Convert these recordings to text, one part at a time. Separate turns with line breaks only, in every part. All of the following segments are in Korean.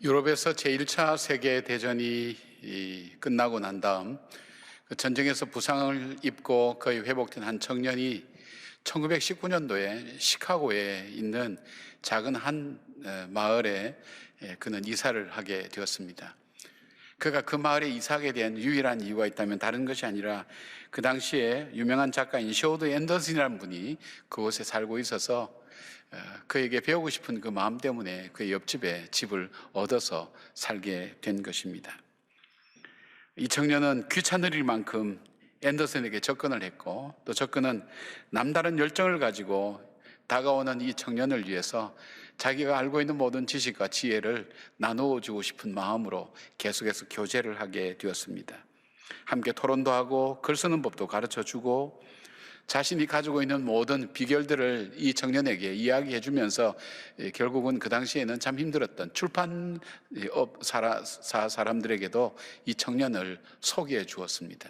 유럽에서 제1차 세계대전이 끝나고 난 다음 그 전쟁에서 부상을 입고 거의 회복된 한 청년이 1919년도에 시카고에 있는 작은 한 마을에 그는 이사를 하게 되었습니다. 그가 그 마을에 이사하게 된 유일한 이유가 있다면 다른 것이 아니라 그 당시에 유명한 작가인 쇼드 앤더슨이라는 분이 그곳에 살고 있어서 그에게 배우고 싶은 그 마음 때문에 그의 옆집에 집을 얻어서 살게 된 것입니다. 이 청년은 귀찮을 일만큼 앤더슨에게 접근을 했고, 또 접근은 남다른 열정을 가지고 다가오는 이 청년을 위해서 자기가 알고 있는 모든 지식과 지혜를 나누어 주고 싶은 마음으로 계속해서 교제를 하게 되었습니다. 함께 토론도 하고 글 쓰는 법도 가르쳐 주고 자신이 가지고 있는 모든 비결들을 이 청년에게 이야기해 주면서 결국은 그 당시에는 참 힘들었던 출판업 사람들에게도 이 청년을 소개해 주었습니다.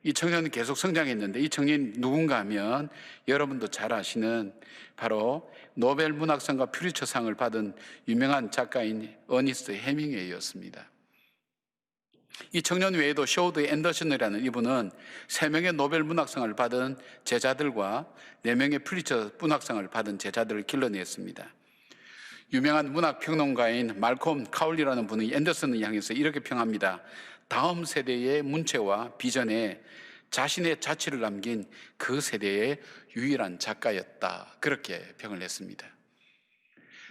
이 청년은 계속 성장했는데, 이 청년이 누군가 하면 여러분도 잘 아시는 바로 노벨 문학상과 퓰리처상을 받은 유명한 작가인 어니스트 해밍웨이였습니다. 이 청년 외에도 쇼드 앤더슨이라는 이분은 3명의 노벨 문학상을 받은 제자들과 4명의 퓰리처 문학상을 받은 제자들을 길러냈습니다. 유명한 문학평론가인 말콤 카울리라는 분이 앤더슨을 향해서 이렇게 평합니다. 다음 세대의 문체와 비전에 자신의 자취를 남긴 그 세대의 유일한 작가였다, 그렇게 평을 냈습니다.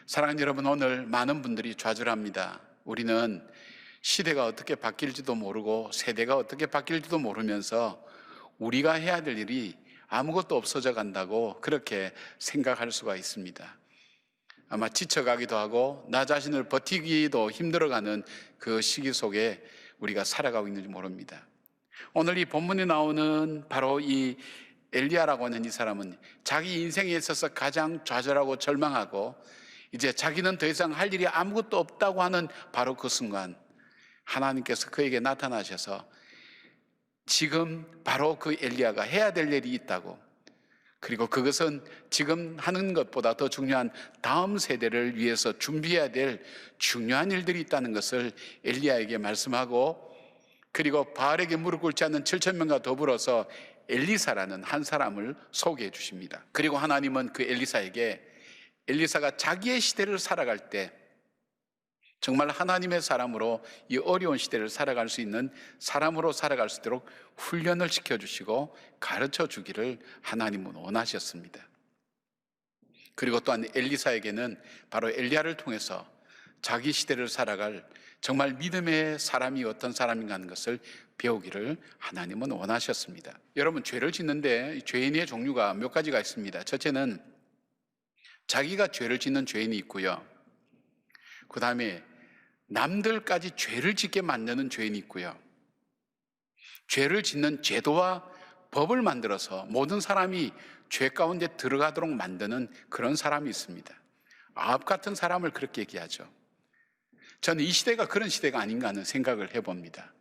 사랑하는 여러분, 오늘 많은 분들이 좌절합니다. 우리는 시대가 어떻게 바뀔지도 모르고 세대가 어떻게 바뀔지도 모르면서 우리가 해야 될 일이 아무것도 없어져 간다고 그렇게 생각할 수가 있습니다. 아마 지쳐가기도 하고 나 자신을 버티기도 힘들어가는 그 시기 속에 우리가 살아가고 있는지 모릅니다. 오늘 이 본문에 나오는 바로 이 엘리야라고 하는 이 사람은 자기 인생에 있어서 가장 좌절하고 절망하고 이제 자기는 더 이상 할 일이 아무것도 없다고 하는 바로 그 순간 하나님께서 그에게 나타나셔서 지금 바로 그 엘리야가 해야 될 일이 있다고, 그리고 그것은 지금 하는 것보다 더 중요한 다음 세대를 위해서 준비해야 될 중요한 일들이 있다는 것을 엘리야에게 말씀하고, 그리고 바알에게 무릎 꿇지 않는 7,000명과 더불어서 엘리사라는 한 사람을 소개해 주십니다. 그리고 하나님은 그 엘리사가 자기의 시대를 살아갈 때 정말 하나님의 사람으로 이 어려운 시대를 살아갈 수 있는 사람으로 살아갈 수 있도록 훈련을 시켜주시고 가르쳐 주기를 하나님은 원하셨습니다. 그리고 또한 엘리사에게는 바로 엘리야를 통해서 자기 시대를 살아갈 정말 믿음의 사람이 어떤 사람인가 하는 것을 배우기를 하나님은 원하셨습니다. 여러분, 죄를 짓는데 죄인의 종류가 몇 가지가 있습니다. 첫째는 자기가 죄를 짓는 죄인이 있고요, 그 다음에 남들까지 죄를 짓게 만드는 죄인이 있고요, 죄를 짓는 제도와 법을 만들어서 모든 사람이 죄 가운데 들어가도록 만드는 그런 사람이 있습니다. 아합 같은 사람을 그렇게 얘기하죠. 저는 이 시대가 그런 시대가 아닌가 하는 생각을 해봅니다.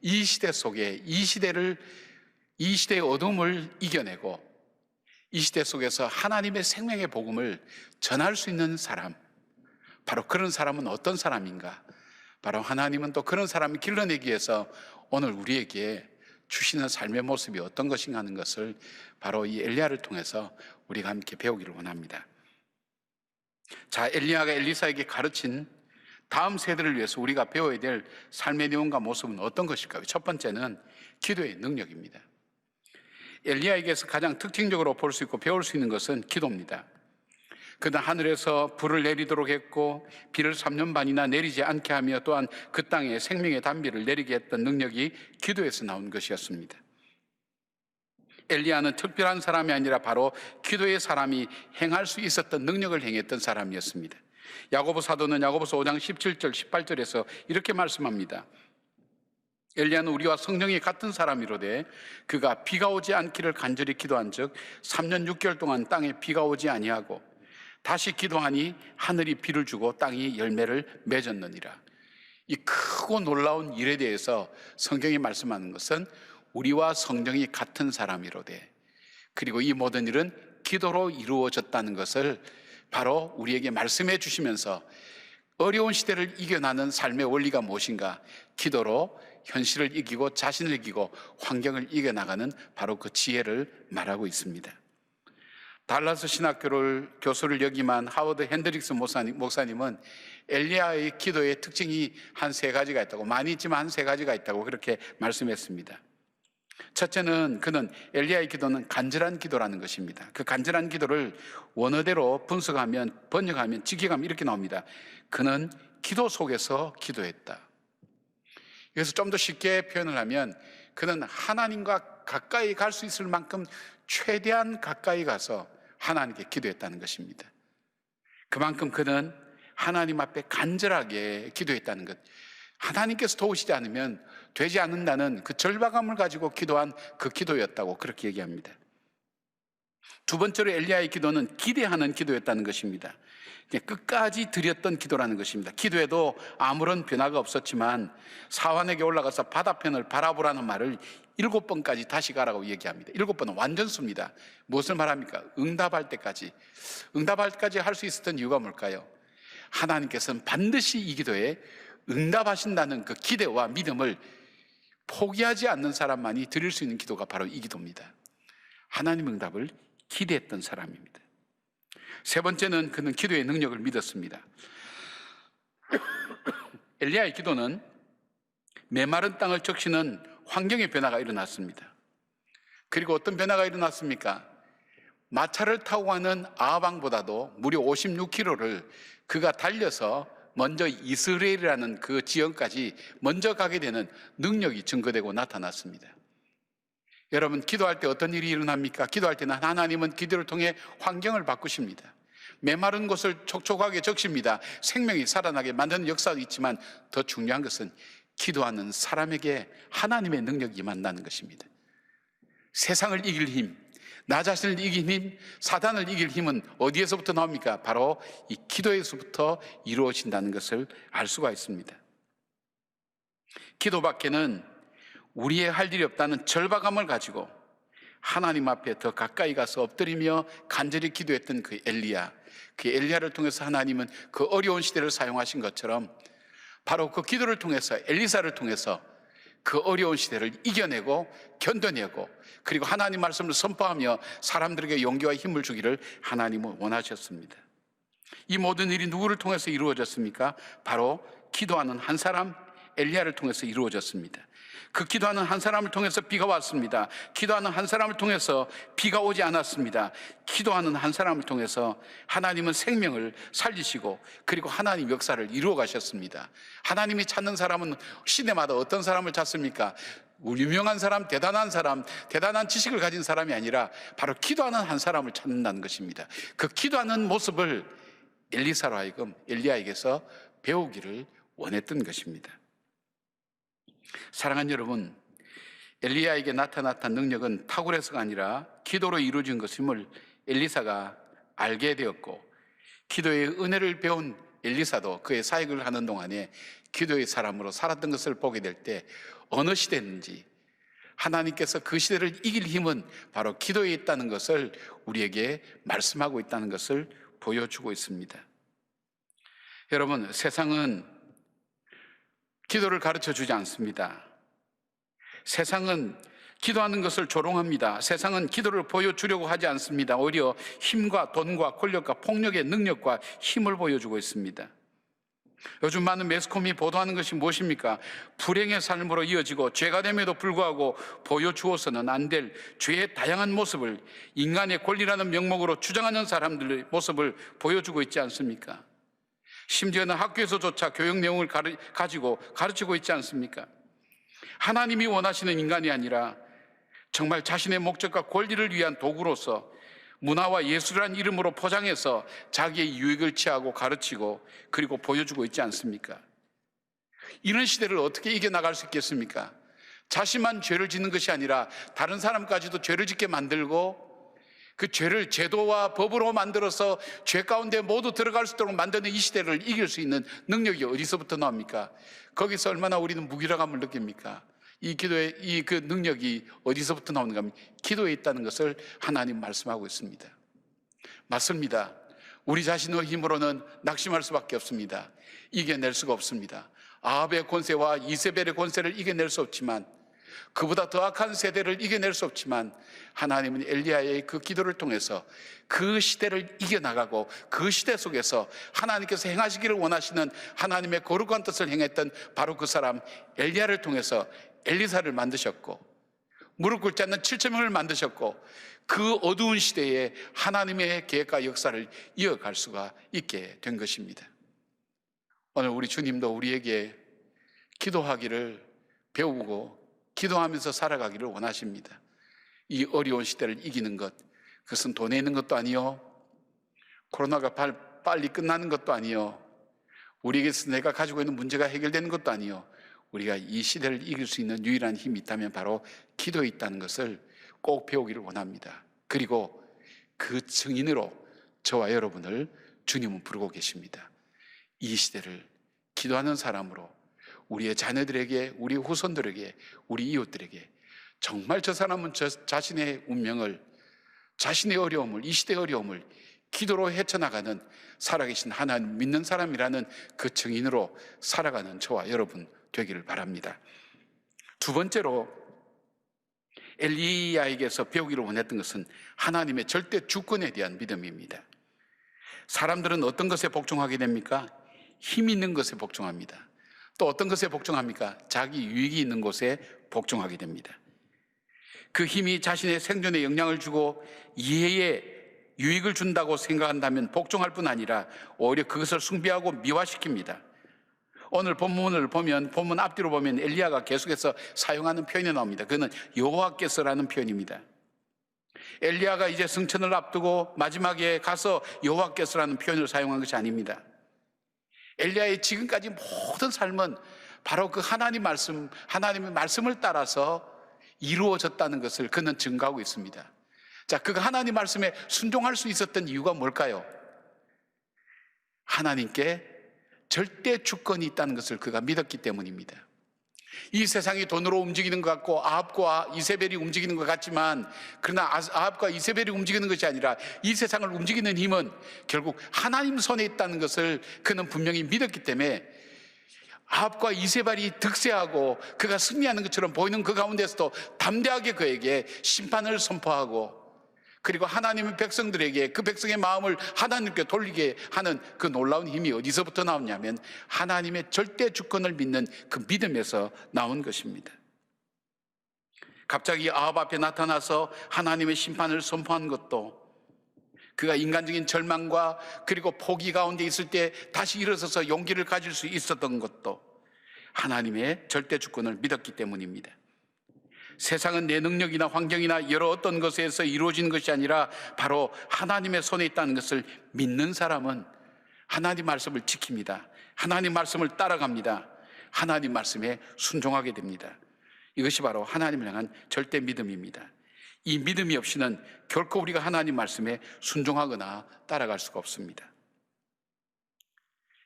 이 시대 속에 이 시대의 어둠을 이겨내고 이 시대 속에서 하나님의 생명의 복음을 전할 수 있는 사람, 바로 그런 사람은 어떤 사람인가? 바로 하나님은 또 그런 사람을 길러내기 위해서 오늘 우리에게 주시는 삶의 모습이 어떤 것인가 하는 것을 바로 이 엘리야를 통해서 우리가 함께 배우기를 원합니다. 자, 엘리야가 엘리사에게 가르친 다음 세대를 위해서 우리가 배워야 될 삶의 내용과 모습은 어떤 것일까요? 첫 번째는 기도의 능력입니다. 엘리야에게서 가장 특징적으로 볼 수 있고 배울 수 있는 것은 기도입니다. 그는 하늘에서 불을 내리도록 했고 비를 3년 반이나 내리지 않게 하며 또한 그 땅에 생명의 단비를 내리게 했던 능력이 기도에서 나온 것이었습니다. 엘리야는 특별한 사람이 아니라 바로 기도의 사람이 행할 수 있었던 능력을 행했던 사람이었습니다. 야고보 사도는 야고보서 5장 17절 18절에서 이렇게 말씀합니다. 엘리야는 우리와 성령이 같은 사람이로되 그가 비가 오지 않기를 간절히 기도한 즉 3년 6개월 동안 땅에 비가 오지 아니하고 다시 기도하니 하늘이 비를 주고 땅이 열매를 맺었느니라. 이 크고 놀라운 일에 대해서 성경이 말씀하는 것은 우리와 성령이 같은 사람이로되, 그리고 이 모든 일은 기도로 이루어졌다는 것을 바로 우리에게 말씀해 주시면서 어려운 시대를 이겨나는 삶의 원리가 무엇인가? 기도로 현실을 이기고 자신을 이기고 환경을 이겨나가는 바로 그 지혜를 말하고 있습니다. 달라스 신학교를 교수를 역임한 하워드 핸드릭스 목사님은 엘리야의 기도의 특징이 한 세 가지가 있다고, 많이 있지만 한 세 가지가 있다고 그렇게 말씀했습니다. 첫째는 그는 엘리야의 기도는 간절한 기도라는 것입니다. 그 간절한 기도를 원어대로 번역하면 직역하면 이렇게 나옵니다. 그는 기도 속에서 기도했다. 그래서 좀 더 쉽게 표현을 하면 그는 하나님과 가까이 갈 수 있을 만큼 최대한 가까이 가서 하나님께 기도했다는 것입니다. 그만큼 그는 하나님 앞에 간절하게 기도했다는 것, 하나님께서 도우시지 않으면 되지 않는다는 그 절박함을 가지고 기도한 그 기도였다고 그렇게 얘기합니다. 두 번째로 엘리야의 기도는 기대하는 기도였다는 것입니다. 끝까지 드렸던 기도라는 것입니다. 기도에도 아무런 변화가 없었지만 사환에게 올라가서 바다편을 바라보라는 말을 7번까지 다시 가라고 얘기합니다. 7번은 완전수입니다. 무엇을 말합니까? 응답할 때까지 할 수 있었던 이유가 뭘까요? 하나님께서는 반드시 이 기도에 응답하신다는 그 기대와 믿음을 포기하지 않는 사람만이 드릴 수 있는 기도가 바로 이 기도입니다. 하나님 응답을 기대했던 사람입니다. 세 번째는 그는 기도의 능력을 믿었습니다. 엘리야의 기도는 메마른 땅을 적시는 환경의 변화가 일어났습니다. 그리고 어떤 변화가 일어났습니까? 마차를 타고 가는 아합왕보다도 무려 56km를 그가 달려서 먼저 이스라엘이라는 그 지역까지 먼저 가게 되는 능력이 증거되고 나타났습니다. 여러분, 기도할 때 어떤 일이 일어납니까? 기도할 때는 하나님은 기도를 통해 환경을 바꾸십니다. 메마른 곳을 촉촉하게 적십니다. 생명이 살아나게 만드는 역사도 있지만 더 중요한 것은 기도하는 사람에게 하나님의 능력이 만나는 것입니다. 세상을 이길 힘, 나 자신을 이길 힘, 사단을 이길 힘은 어디에서부터 나옵니까? 바로 이 기도에서부터 이루어진다는 것을 알 수가 있습니다. 기도밖에는 우리의 할 일이 없다는 절박함을 가지고 하나님 앞에 더 가까이 가서 엎드리며 간절히 기도했던 그 엘리야를 통해서 하나님은 그 어려운 시대를 사용하신 것처럼 바로 그 기도를 통해서 엘리사를 통해서 그 어려운 시대를 이겨내고 견뎌내고 그리고 하나님 말씀을 선포하며 사람들에게 용기와 힘을 주기를 하나님은 원하셨습니다. 이 모든 일이 누구를 통해서 이루어졌습니까? 바로 기도하는 한 사람 엘리야를 통해서 이루어졌습니다. 그 기도하는 한 사람을 통해서 비가 왔습니다. 기도하는 한 사람을 통해서 비가 오지 않았습니다. 기도하는 한 사람을 통해서 하나님은 생명을 살리시고 그리고 하나님 역사를 이루어 가셨습니다. 하나님이 찾는 사람은 시대마다 어떤 사람을 찾습니까? 유명한 사람, 대단한 지식을 가진 사람이 아니라 바로 기도하는 한 사람을 찾는다는 것입니다. 그 기도하는 모습을 엘리사로 하여금 엘리야에게서 배우기를 원했던 것입니다. 사랑하는 여러분, 엘리야에게 나타났던 능력은 탁월해서가 아니라 기도로 이루어진 것임을 엘리사가 알게 되었고, 기도의 은혜를 배운 엘리사도 그의 사역을 하는 동안에 기도의 사람으로 살았던 것을 보게 될 때 어느 시대인지 하나님께서 그 시대를 이길 힘은 바로 기도에 있다는 것을 우리에게 말씀하고 있다는 것을 보여주고 있습니다. 여러분, 세상은 기도를 가르쳐 주지 않습니다. 세상은 기도하는 것을 조롱합니다. 세상은 기도를 보여주려고 하지 않습니다. 오히려 힘과 돈과 권력과 폭력의 능력과 힘을 보여주고 있습니다. 요즘 많은 매스컴이 보도하는 것이 무엇입니까? 불행의 삶으로 이어지고 죄가 됨에도 불구하고 보여주어서는 안 될 죄의 다양한 모습을 인간의 권리라는 명목으로 주장하는 사람들의 모습을 보여주고 있지 않습니까? 심지어는 학교에서조차 교육 내용을 가지고 가르치고 있지 않습니까? 하나님이 원하시는 인간이 아니라 정말 자신의 목적과 권리를 위한 도구로서 문화와 예술이라는 이름으로 포장해서 자기의 유익을 취하고 가르치고 그리고 보여주고 있지 않습니까? 이런 시대를 어떻게 이겨나갈 수 있겠습니까? 자신만 죄를 짓는 것이 아니라 다른 사람까지도 죄를 짓게 만들고 그 죄를 제도와 법으로 만들어서 죄 가운데 모두 들어갈 수 있도록 만드는 이 시대를 이길 수 있는 능력이 어디서부터 나옵니까? 거기서 얼마나 우리는 무기력함을 느낍니까? 이 기도의 그 능력이 어디서부터 나오는가 하면 기도에 있다는 것을 하나님 말씀하고 있습니다. 맞습니다. 우리 자신의 힘으로는 낙심할 수밖에 없습니다. 이겨낼 수가 없습니다. 아합의 권세와 이세벨의 권세를 이겨낼 수 없지만, 그보다 더 악한 세대를 이겨낼 수 없지만, 하나님은 엘리야의 그 기도를 통해서 그 시대를 이겨나가고, 그 시대 속에서 하나님께서 행하시기를 원하시는 하나님의 거룩한 뜻을 행했던 바로 그 사람 엘리야를 통해서 엘리사를 만드셨고, 무릎 꿇지 않는 7,000명을 만드셨고, 그 어두운 시대에 하나님의 계획과 역사를 이어갈 수가 있게 된 것입니다. 오늘 우리 주님도 우리에게 기도하기를 배우고 기도하면서 살아가기를 원하십니다. 이 어려운 시대를 이기는 것, 그것은 돈에 있는 것도 아니요, 코로나가 빨리 끝나는 것도 아니요, 우리에게서 내가 가지고 있는 문제가 해결되는 것도 아니요, 우리가 이 시대를 이길 수 있는 유일한 힘이 있다면 바로 기도에 있다는 것을 꼭 배우기를 원합니다. 그리고 그 증인으로 저와 여러분을 주님은 부르고 계십니다. 이 시대를 기도하는 사람으로 우리의 자녀들에게, 우리 후손들에게, 우리 이웃들에게 정말 저 사람은 저 자신의 운명을, 자신의 어려움을, 이 시대의 어려움을 기도로 헤쳐나가는 살아계신 하나님 믿는 사람이라는 그 증인으로 살아가는 저와 여러분 되기를 바랍니다. 두 번째로 엘리야에게서 배우기를 원했던 것은 하나님의 절대 주권에 대한 믿음입니다. 사람들은 어떤 것에 복종하게 됩니까? 힘 있는 것에 복종합니다. 또 어떤 것에 복종합니까? 자기 유익이 있는 곳에 복종하게 됩니다. 그 힘이 자신의 생존에 영향을 주고 이해에 유익을 준다고 생각한다면 복종할 뿐 아니라 오히려 그것을 숭배하고 미화시킵니다. 오늘 본문을 보면, 본문 앞뒤로 보면 엘리야가 계속해서 사용하는 표현이 나옵니다. 그거는 여호와께서라는 표현입니다. 엘리야가 이제 승천을 앞두고 마지막에 가서 여호와께서라는 표현을 사용한 것이 아닙니다. 엘리야의 지금까지 모든 삶은 바로 그 하나님의 말씀을 따라서 이루어졌다는 것을 그는 증거하고 있습니다. 자, 그가 하나님 말씀에 순종할 수 있었던 이유가 뭘까요? 하나님께 절대 주권이 있다는 것을 그가 믿었기 때문입니다. 이 세상이 돈으로 움직이는 것 같고 아합과 이세벨이 움직이는 것 같지만, 그러나 아합과 이세벨이 움직이는 것이 아니라 이 세상을 움직이는 힘은 결국 하나님 손에 있다는 것을 그는 분명히 믿었기 때문에 아합과 이세벨이 득세하고 그가 승리하는 것처럼 보이는 그 가운데서도 담대하게 그에게 심판을 선포하고, 그리고 하나님의 백성들에게 그 백성의 마음을 하나님께 돌리게 하는 그 놀라운 힘이 어디서부터 나오냐면 하나님의 절대 주권을 믿는 그 믿음에서 나온 것입니다. 갑자기 아합 앞에 나타나서 하나님의 심판을 선포한 것도, 그가 인간적인 절망과 그리고 포기 가운데 있을 때 다시 일어서서 용기를 가질 수 있었던 것도 하나님의 절대 주권을 믿었기 때문입니다. 세상은 내 능력이나 환경이나 여러 어떤 것에서 이루어지는 것이 아니라 바로 하나님의 손에 있다는 것을 믿는 사람은 하나님 말씀을 지킵니다. 하나님 말씀을 따라갑니다. 하나님 말씀에 순종하게 됩니다. 이것이 바로 하나님을 향한 절대 믿음입니다. 이 믿음이 없이는 결코 우리가 하나님 말씀에 순종하거나 따라갈 수가 없습니다.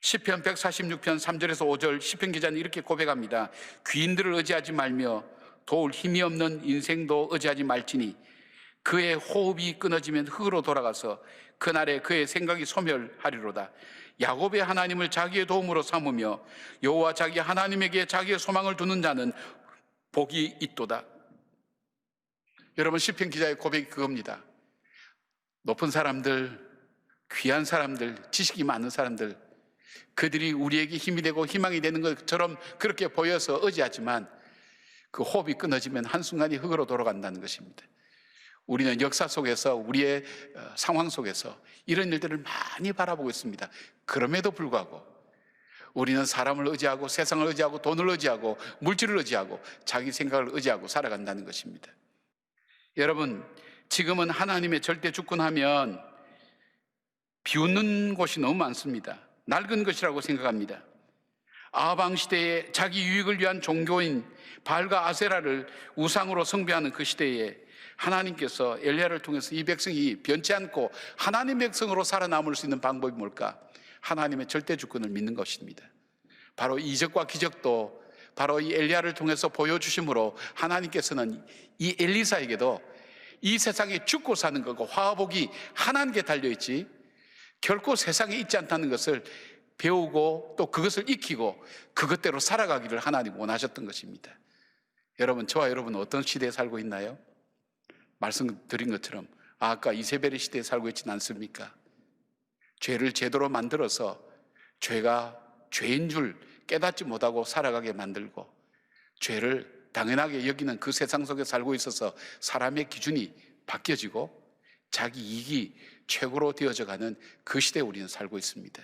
시편 146편 3절에서 5절 시편 기자는 이렇게 고백합니다. 귀인들을 의지하지 말며 도울 힘이 없는 인생도 의지하지 말지니 그의 호흡이 끊어지면 흙으로 돌아가서 그날에 그의 생각이 소멸하리로다. 야곱의 하나님을 자기의 도움으로 삼으며 여호와 자기 하나님에게 자기의 소망을 두는 자는 복이 있도다. 여러분, 시편 기자의 고백이 그겁니다. 높은 사람들, 귀한 사람들, 지식이 많은 사람들, 그들이 우리에게 힘이 되고 희망이 되는 것처럼 그렇게 보여서 의지하지만 그 호흡이 끊어지면 한순간이 흙으로 돌아간다는 것입니다. 우리는 역사 속에서, 우리의 상황 속에서 이런 일들을 많이 바라보고 있습니다. 그럼에도 불구하고 우리는 사람을 의지하고 세상을 의지하고 돈을 의지하고 물질을 의지하고 자기 생각을 의지하고 살아간다는 것입니다. 여러분, 지금은 하나님의 절대 주권하면 비웃는 곳이 너무 많습니다. 낡은 것이라고 생각합니다. 아방 시대에 자기 유익을 위한 종교인 바알과 아세라를 우상으로 숭배하는 그 시대에 하나님께서 엘리야를 통해서 이 백성이 변치 않고 하나님 백성으로 살아남을 수 있는 방법이 뭘까? 하나님의 절대 주권을 믿는 것입니다. 바로 이적과 기적도 바로 이 엘리야를 통해서 보여주심으로 하나님께서는 이 엘리사에게도 이 세상에 죽고 사는 것과 화복이 하나님께 달려있지 결코 세상에 있지 않다는 것을 배우고 또 그것을 익히고 그것대로 살아가기를 하나님 원하셨던 것입니다. 여러분, 저와 여러분은 어떤 시대에 살고 있나요? 말씀드린 것처럼 아까 이세벨의 시대에 살고 있지는 않습니까? 죄를 제대로 만들어서 죄가 죄인 줄 깨닫지 못하고 살아가게 만들고 죄를 당연하게 여기는 그 세상 속에 살고 있어서 사람의 기준이 바뀌어지고 자기 이익이 최고로 되어져가는 그 시대에 우리는 살고 있습니다.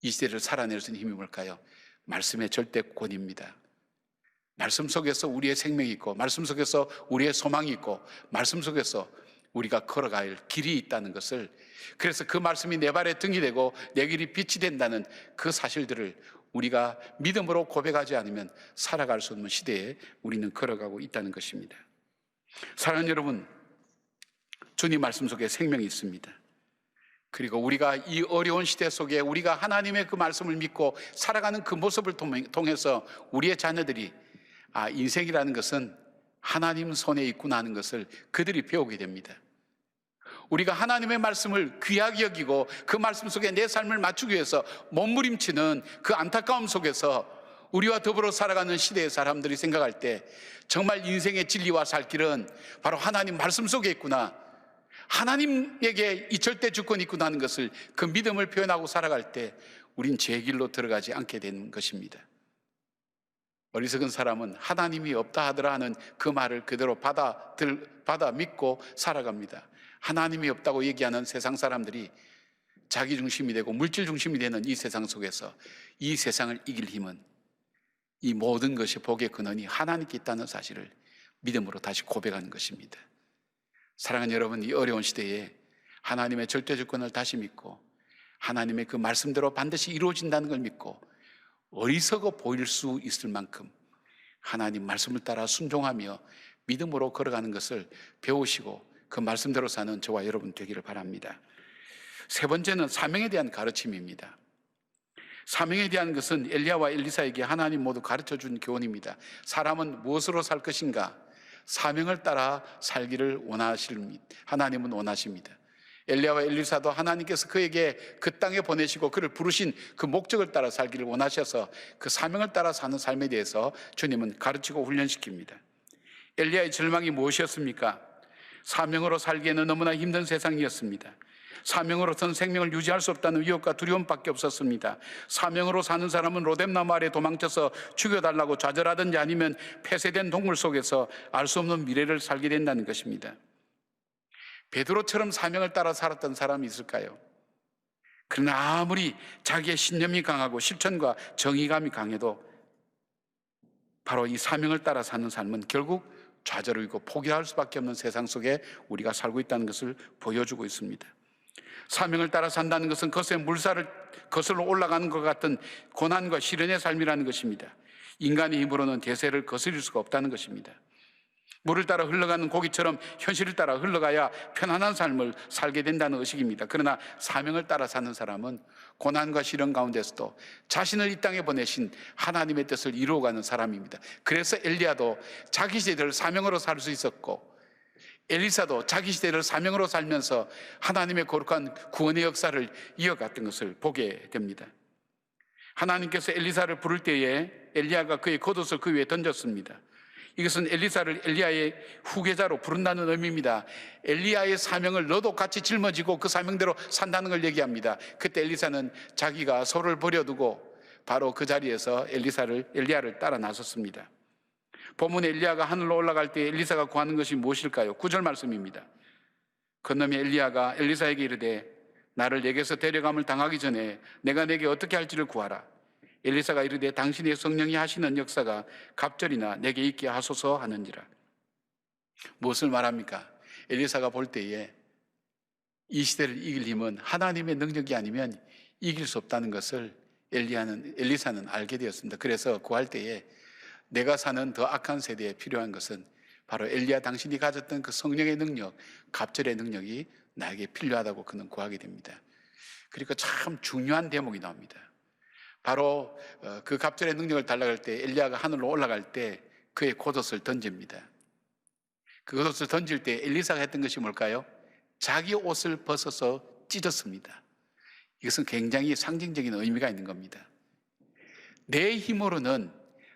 이 시대를 살아낼 수 있는 힘이 뭘까요? 말씀의 절대권입니다. 말씀 속에서 우리의 생명이 있고 말씀 속에서 우리의 소망이 있고 말씀 속에서 우리가 걸어갈 길이 있다는 것을, 그래서 그 말씀이 내 발의 등이 되고 내 길이 빛이 된다는 그 사실들을 우리가 믿음으로 고백하지 않으면 살아갈 수 없는 시대에 우리는 걸어가고 있다는 것입니다. 사랑하는 여러분, 주님 말씀 속에 생명이 있습니다. 그리고 우리가 이 어려운 시대 속에 우리가 하나님의 그 말씀을 믿고 살아가는 그 모습을 통해서 우리의 자녀들이 인생이라는 것은 하나님 손에 있구나 하는 것을 그들이 배우게 됩니다. 우리가 하나님의 말씀을 귀하게 여기고 그 말씀 속에 내 삶을 맞추기 위해서 몸부림치는 그 안타까움 속에서 우리와 더불어 살아가는 시대의 사람들이 생각할 때 정말 인생의 진리와 살 길은 바로 하나님 말씀 속에 있구나, 하나님에게 이 절대 주권이 있구나 하는 것을, 그 믿음을 표현하고 살아갈 때 우린 제 길로 들어가지 않게 되는 것입니다. 어리석은 사람은 하나님이 없다 하더라 하는 그 말을 그대로 받아 믿고 살아갑니다. 하나님이 없다고 얘기하는 세상 사람들이 자기 중심이 되고 물질 중심이 되는 이 세상 속에서 이 세상을 이길 힘은, 이 모든 것이 복의 근원이 하나님께 있다는 사실을 믿음으로 다시 고백하는 것입니다. 사랑하는 여러분, 이 어려운 시대에 하나님의 절대 주권을 다시 믿고 하나님의 그 말씀대로 반드시 이루어진다는 걸 믿고 어리석어 보일 수 있을 만큼 하나님 말씀을 따라 순종하며 믿음으로 걸어가는 것을 배우시고 그 말씀대로 사는 저와 여러분 되기를 바랍니다. 세 번째는 사명에 대한 가르침입니다. 사명에 대한 것은 엘리야와 엘리사에게 하나님 모두 가르쳐준 교훈입니다. 사람은 무엇으로 살 것인가? 사명을 따라 살기를 하나님은 원하십니다. 엘리야와 엘리사도 하나님께서 그에게 그 땅에 보내시고 그를 부르신 그 목적을 따라 살기를 원하셔서 그 사명을 따라 사는 삶에 대해서 주님은 가르치고 훈련시킵니다. 엘리야의 절망이 무엇이었습니까? 사명으로 살기에는 너무나 힘든 세상이었습니다. 사명으로선 생명을 유지할 수 없다는 위협과 두려움밖에 없었습니다. 사명으로 사는 사람은 로뎀나무 아래 도망쳐서 죽여달라고 좌절하든지 아니면 폐쇄된 동굴 속에서 알 수 없는 미래를 살게 된다는 것입니다. 베드로처럼 사명을 따라 살았던 사람이 있을까요? 그러나 아무리 자기의 신념이 강하고 실천과 정의감이 강해도 바로 이 사명을 따라 사는 삶은 결국 좌절이고 포기할 수밖에 없는 세상 속에 우리가 살고 있다는 것을 보여주고 있습니다. 사명을 따라 산다는 것은 거센 물살을 거슬러 올라가는 것 같은 고난과 시련의 삶이라는 것입니다. 인간의 힘으로는 대세를 거스릴 수가 없다는 것입니다. 물을 따라 흘러가는 고기처럼 현실을 따라 흘러가야 편안한 삶을 살게 된다는 의식입니다. 그러나 사명을 따라 사는 사람은 고난과 시련 가운데서도 자신을 이 땅에 보내신 하나님의 뜻을 이루어가는 사람입니다. 그래서 엘리야도 자기 시대를 사명으로 살 수 있었고 엘리사도 자기 시대를 사명으로 살면서 하나님의 거룩한 구원의 역사를 이어갔던 것을 보게 됩니다. 하나님께서 엘리사를 부를 때에 엘리야가 그의 겉옷을 그 위에 던졌습니다. 이것은 엘리사를 엘리야의 후계자로 부른다는 의미입니다. 엘리야의 사명을 너도 같이 짊어지고 그 사명대로 산다는 걸 얘기합니다. 그때 엘리사는 자기가 소를 버려두고 바로 그 자리에서 엘리야를 따라 나섰습니다. 본문 엘리야가 하늘로 올라갈 때 엘리사가 구하는 것이 무엇일까요? 9절 말씀입니다. 그놈이 엘리야가 엘리사에게 이르되 나를 내게서 데려감을 당하기 전에 내가 내게 어떻게 할지를 구하라. 엘리사가 이르되 당신의 성령이 하시는 역사가 갑절이나 내게 있게 하소서 하는지라. 무엇을 말합니까? 엘리사가 볼 때에 이 시대를 이길 힘은 하나님의 능력이 아니면 이길 수 없다는 것을 엘리사는 알게 되었습니다. 그래서 구할 때에 내가 사는 더 악한 세대에 필요한 것은 바로 엘리야 당신이 가졌던 그 성령의 능력, 갑절의 능력이 나에게 필요하다고 그는 구하게 됩니다. 그리고 참 중요한 대목이 나옵니다. 바로 그 갑절의 능력을 달라고 할 때 엘리야가 하늘로 올라갈 때 그의 겉옷을 던집니다. 그 겉옷을 던질 때 엘리사가 했던 것이 뭘까요? 자기 옷을 벗어서 찢었습니다. 이것은 굉장히 상징적인 의미가 있는 겁니다. 내 힘으로는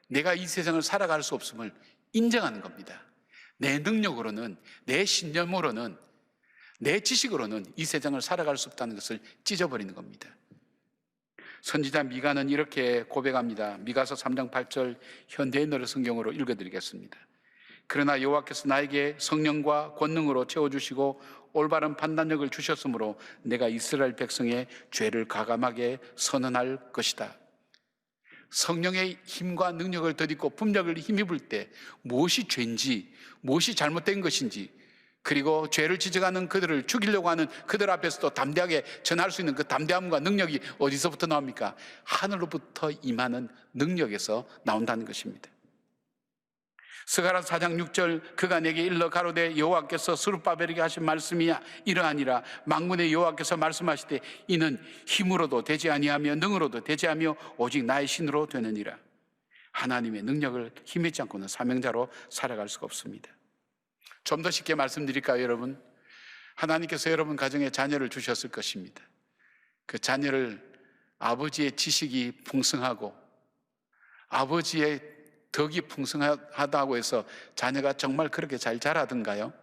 내가 이 세상을 살아갈 수 없음을 인정하는 겁니다. 내 능력으로는, 내 신념으로는, 내 지식으로는 이 세상을 살아갈 수 없다는 것을 찢어버리는 겁니다. 선지자 미가는 이렇게 고백합니다. 미가서 3장 8절 현대인으로 성경으로 읽어드리겠습니다. 그러나 여호와께서 나에게 성령과 권능으로 채워주시고 올바른 판단력을 주셨으므로 내가 이스라엘 백성의 죄를 가감하게 선언할 것이다. 성령의 힘과 능력을 덧입고 분별을 힘입을 때 무엇이 죄인지, 무엇이 잘못된 것인지, 그리고 죄를 지적하는 그들을 죽이려고 하는 그들 앞에서도 담대하게 전할 수 있는 그 담대함과 능력이 어디서부터 나옵니까? 하늘로부터 임하는 능력에서 나온다는 것입니다. 스가랴 4장 6절 그가 내게 일러 가로되 여호와께서 스룹바벨에게 하신 말씀이 이러하니라. 만군의 여호와께서 말씀하시되 이는 힘으로도 되지 아니하며 능으로도 되지 아니하며 오직 나의 신으로 되느니라. 하나님의 능력을 힘입지 않고는 사명자로 살아갈 수가 없습니다. 좀 더 쉽게 말씀드릴까요, 여러분? 하나님께서 여러분 가정에 자녀를 주셨을 것입니다. 그 자녀를 아버지의 지식이 풍성하고 아버지의 덕이 풍성하다고 해서 자녀가 정말 그렇게 잘 자라든가요?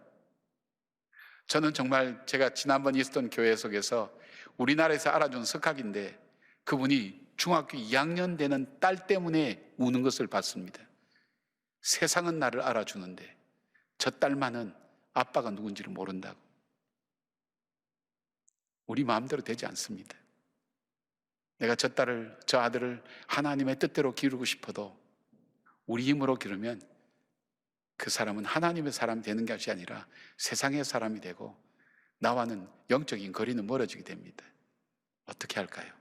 저는 정말 제가 지난번 있었던 교회 속에서 우리나라에서 알아준 석학인데 그분이 중학교 2학년 되는 딸 때문에 우는 것을 봤습니다. 세상은 나를 알아주는데 저 딸만은 아빠가 누군지를 모른다고. 우리 마음대로 되지 않습니다. 내가 저 딸을, 저 아들을 하나님의 뜻대로 기르고 싶어도 우리 힘으로 기르면 그 사람은 하나님의 사람이 되는 것이 아니라 세상의 사람이 되고 나와는 영적인 거리는 멀어지게 됩니다. 어떻게 할까요?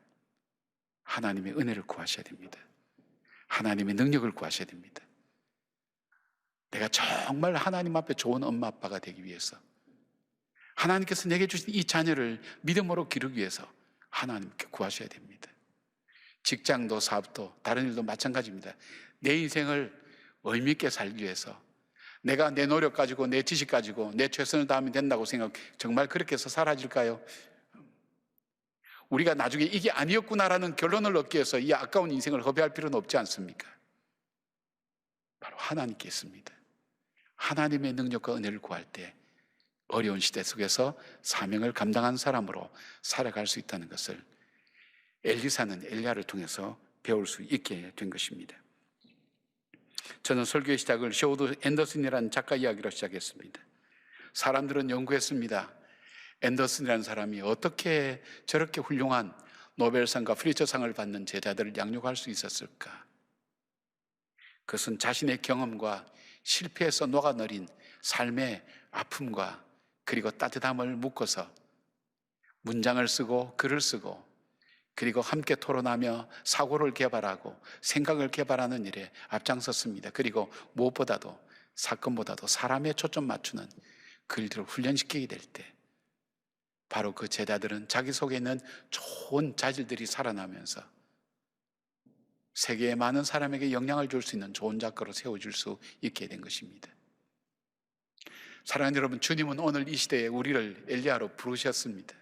하나님의 은혜를 구하셔야 됩니다. 하나님의 능력을 구하셔야 됩니다. 내가 정말 하나님 앞에 좋은 엄마 아빠가 되기 위해서, 하나님께서 내게 주신 이 자녀를 믿음으로 기르기 위해서 하나님께 구하셔야 됩니다. 직장도 사업도 다른 일도 마찬가지입니다. 내 인생을 의미 있게 살기 위해서 내가 내 노력 가지고 내 지식 가지고 내 최선을 다하면 된다고 생각, 정말 그렇게 해서 사라질까요? 우리가 나중에 이게 아니었구나라는 결론을 얻기 위해서 이 아까운 인생을 허비할 필요는 없지 않습니까? 바로 하나님께 있습니다. 하나님의 능력과 은혜를 구할 때 어려운 시대 속에서 사명을 감당한 사람으로 살아갈 수 있다는 것을 엘리사는 엘리야를 통해서 배울 수 있게 된 것입니다. 저는 설교의 시작을 쇼드 앤더슨이라는 작가 이야기로 시작했습니다. 사람들은 연구했습니다. 앤더슨이라는 사람이 어떻게 저렇게 훌륭한 노벨상과 프리처상을 받는 제자들을 양육할 수 있었을까? 그것은 자신의 경험과 실패에서 녹아내린 삶의 아픔과 그리고 따뜻함을 묶어서 문장을 쓰고 글을 쓰고 그리고 함께 토론하며 사고를 개발하고 생각을 개발하는 일에 앞장섰습니다. 그리고 무엇보다도 사건보다도 사람에 초점 맞추는 그 일들을 훈련시키게 될 때 바로 그 제자들은 자기 속에 있는 좋은 자질들이 살아나면서 세계의 많은 사람에게 영향을 줄 수 있는 좋은 작가로 세워줄 수 있게 된 것입니다. 사랑하는 여러분, 주님은 오늘 이 시대에 우리를 엘리야로 부르셨습니다.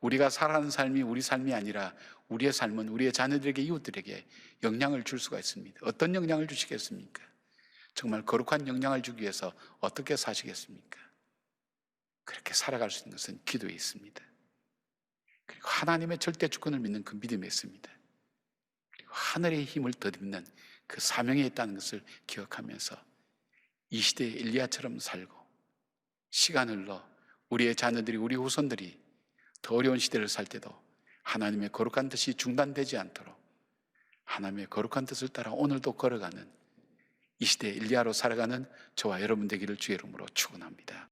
우리가 살아가는 삶이 우리 삶이 아니라 우리의 삶은 우리의 자녀들에게, 이웃들에게 영향을 줄 수가 있습니다. 어떤 영향을 주시겠습니까? 정말 거룩한 영향을 주기 위해서 어떻게 사시겠습니까? 그렇게 살아갈 수 있는 것은 기도에 있습니다. 그리고 하나님의 절대 주권을 믿는 그 믿음에 있습니다. 그리고 하늘의 힘을 덧입는 그 사명에 있다는 것을 기억하면서 이 시대의 엘리야처럼 살고 시간을 흘러 우리의 자녀들이, 우리 후손들이 더 어려운 시대를 살 때도 하나님의 거룩한 뜻이 중단되지 않도록 하나님의 거룩한 뜻을 따라 오늘도 걸어가는 이 시대의 엘리야로 살아가는 저와 여러분 되기를 주의 이름으로 축원합니다.